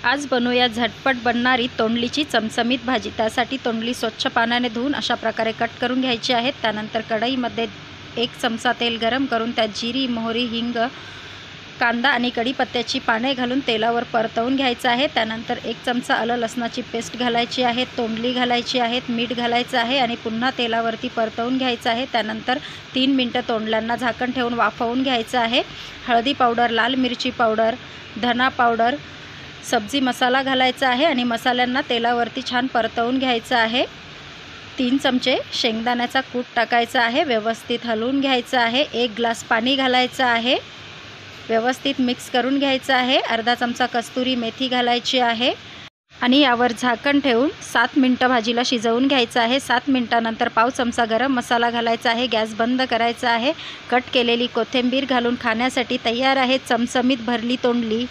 आज बनवूया झटपट बनणारी तोंडलीची चमचमीत भाजी। त्यासाठी तोंडली स्वच्छ पाण्याने धुवून अशा प्रकारे कट करून घ्यायची आहेत। त्यानंतर कढईमध्ये 1 चमचा तेल गरम करून त्यात जिरी, मोहरी, हिंग, कांदा आणि कढीपत्त्याची पाने घालून तेलावर परतवून घ्यायचं आहे। त्यानंतर 1 चमचा आलं लसणाची पेस्ट घालायची आहे, तोंडली घालायची आहेत, मीठ घालायचं आहे आणि पुन्हा तेलावरती परतवून घ्यायचं आहे। त्यानंतर 3 मिनिटं तोंडल्यांना झाकण ठेवून वाफवून घ्यायचं आहे। हळदी पावडर, लाल मिरची पावडर, धना पावडर, सब्जी मसाला घालायचा आहे आणि मसाल्यांना तेलावरती छान परतवून घ्यायचं आहे। 3 चमचे शेंगदाण्याचा कूट टाकायचा आहे, व्यवस्थित हलवून घ्यायचं आहे। 1 ग्लास पाणी घालायचं आहे, व्यवस्थित मिक्स करून घ्यायचं आहे। अर्धा चमचा कस्तुरी मेथी घालायची आहे आणि यावर झाकण ठेवून 7 मिनिटं भाजीला शिजवून घ्यायचं आहे। 7 मिनिटानंतर पाव चमचा गरम मसाला घालायचा आहे, गॅस बंद करायचा आहे। कट केलेली कोथिंबीर घालून खाण्यासाठी तयार आहे चमचमीत भरली तोंडली।